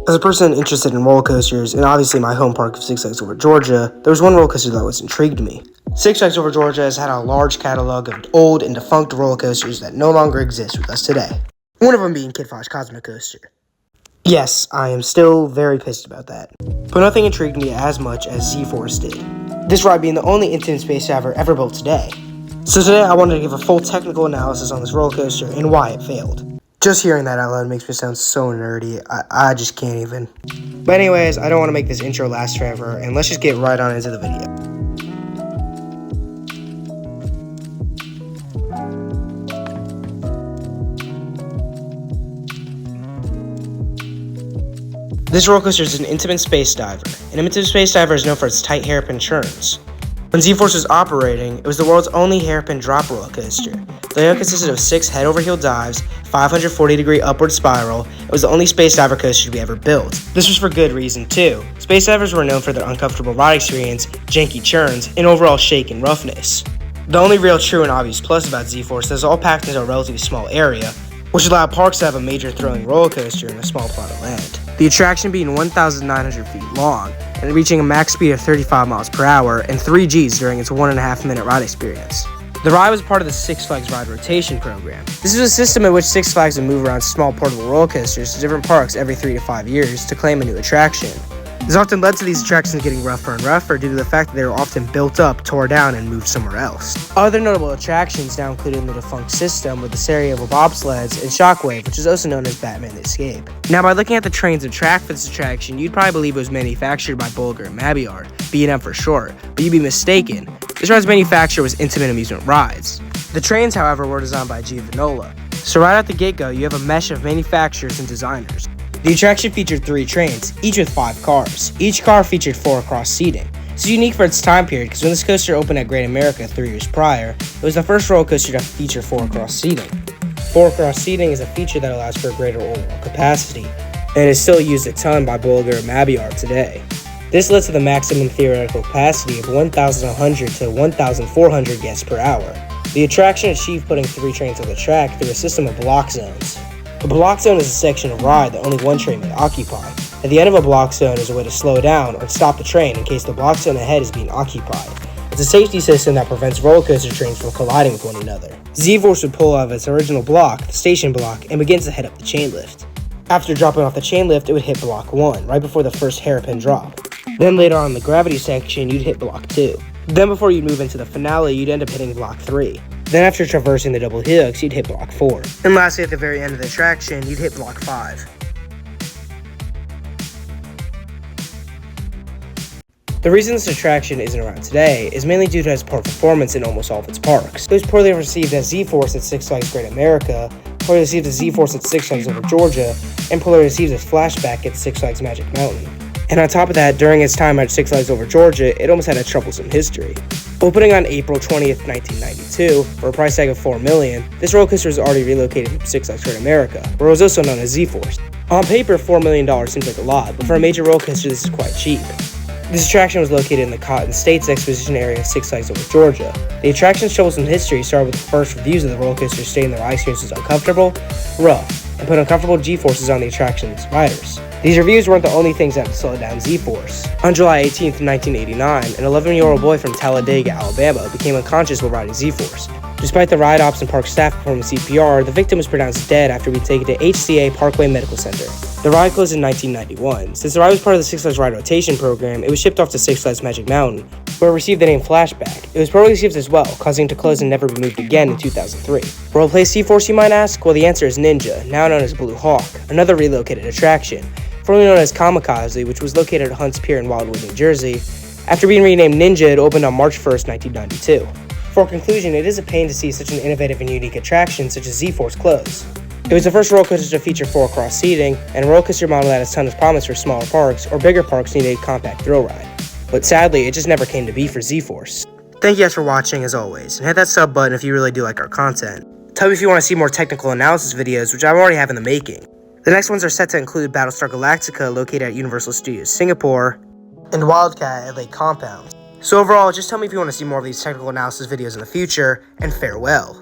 As a person interested in roller coasters, and obviously my home park of Six Flags Over Georgia, there was one roller coaster that was intrigued me. Six Flags Over Georgia has had a large catalog of old and defunct roller coasters that no longer exist with us today. One of them being Kid Fosh Cosmic Coaster. Yes, I am still very pissed about that. But nothing intrigued me as much as Z-Force did. This ride being the only infinite space diver ever built today. So today I wanted to give a full technical analysis on this roller coaster and why it failed. Just hearing that out loud makes me sound so nerdy, I just can't even. But anyways, I don't want to make this intro last forever, and let's just get right on into the video. This roller coaster is an intimate space diver. An intimate space diver is known for its tight hairpin turns. When Z-Force was operating, it was the world's only hairpin drop roller coaster. The layout consisted of 6 head-over-heel dives, 540-degree upward spiral. It was the only space diver coaster to be ever built. This was for good reason, too. Space divers were known for their uncomfortable ride experience, janky churns, and overall shake and roughness. The only real true and obvious plus about Z-Force is it was all packed into a relatively small area, which allowed parks to have a major thrilling roller coaster in a small plot of land. The attraction being 1,900 feet long and reaching a max speed of 35 miles per hour and 3 Gs during its 1.5 minute ride experience. The ride was part of the Six Flags Ride Rotation program. This is a system in which Six Flags would move around small portable roller coasters to different parks every 3 to 5 years to claim a new attraction. This often led to these attractions getting rougher and rougher due to the fact that they were often built up, tore down, and moved somewhere else. Other notable attractions now included the defunct system with the Sarajevo bobsleds and Shockwave, which is also known as Batman the Escape. Now, by looking at the trains and track for this attraction, you'd probably believe it was manufactured by Bolliger & Mabillard, B&M for short, but you'd be mistaken. This ride's manufacturer was Intimate Amusement Rides. The trains, however, were designed by G. Vinola. So right out the get-go, you have a mesh of manufacturers and designers. The attraction featured 3 trains, each with 5 cars. Each car featured 4 across seating. This is unique for its time period because when this coaster opened at Great America 3 years prior, it was the first roller coaster to feature 4 across seating. 4 across seating is a feature that allows for a greater overall capacity, and is still used a ton by Bolliger & Mabillard today. This led to the maximum theoretical capacity of 1,100 to 1,400 guests per hour. The attraction achieved putting 3 trains on the track through a system of block zones. A block zone is a section of ride that only one train may occupy. At the end of a block zone is a way to slow down or stop the train in case the block zone ahead is being occupied. It's a safety system that prevents roller coaster trains from colliding with one another. Z-Force would pull out of its original block, the station block, and begins to head up the chain lift. After dropping off the chain lift, it would hit block 1, right before the first hairpin drop. Then later on in the gravity section, you'd hit block 2. Then before you'd move into the finale, you'd end up hitting block 3. Then after traversing the double helix, you'd hit block 4. And lastly, at the very end of the attraction, you'd hit block 5. The reason this attraction isn't around today is mainly due to its poor performance in almost all of its parks. It was poorly received at Z-Force at Six Flags Great America, poorly received at Z-Force at Six Flags Over Georgia, and poorly received as Flashback at Six Flags Magic Mountain. And on top of that, during its time at Six Flags Over Georgia, it almost had a troublesome history. Opening on April 20th, 1992, for a price tag of $4 million, this roller coaster was already relocated from Six Flags Great America, where it was also known as Z-Force. On paper, $4 million seems like a lot, but for a major roller coaster, this is quite cheap. This attraction was located in the Cotton States Exposition area of Six Flags Over Georgia. The attraction's troublesome history started with the first reviews of the roller coaster stating the ride experience was uncomfortable, rough, and put uncomfortable G-forces on the attraction's riders. These reviews weren't the only things that slowed down Z-Force. On July 18th, 1989, an 11-year-old boy from Talladega, Alabama, became unconscious while riding Z-Force. Despite the ride ops and park staff performing CPR, the victim was pronounced dead after being taken to HCA Parkway Medical Center. The ride closed in 1991. Since the ride was part of the Six Flags Ride Rotation program, it was shipped off to Six Flags Magic Mountain, where it received the name Flashback. It was poorly received as well, causing it to close and never be moved again in 2003. What replaced Z-Force, you might ask? Well, the answer is Ninja, now known as Blue Hawk, another relocated attraction, formerly known as Kamikaze, which was located at Hunts Pier in Wildwood, New Jersey. After being renamed Ninja, it opened on March 1st, 1992. For conclusion, it is a pain to see such an innovative and unique attraction such as Z-Force close. It was the first roller coaster to feature 4 cross seating, and a roller coaster model that has tons of promise for smaller parks or bigger parks needed a compact thrill ride. But sadly, it just never came to be for Z-Force. Thank you guys for watching as always, and hit that sub button if you really do like our content. Tell me if you want to see more technical analysis videos, which I already have in the making. The next ones are set to include Battlestar Galactica, located at Universal Studios Singapore, and Wildcat at Lake Compound. So overall, just tell me if you want to see more of these technical analysis videos in the future, and farewell.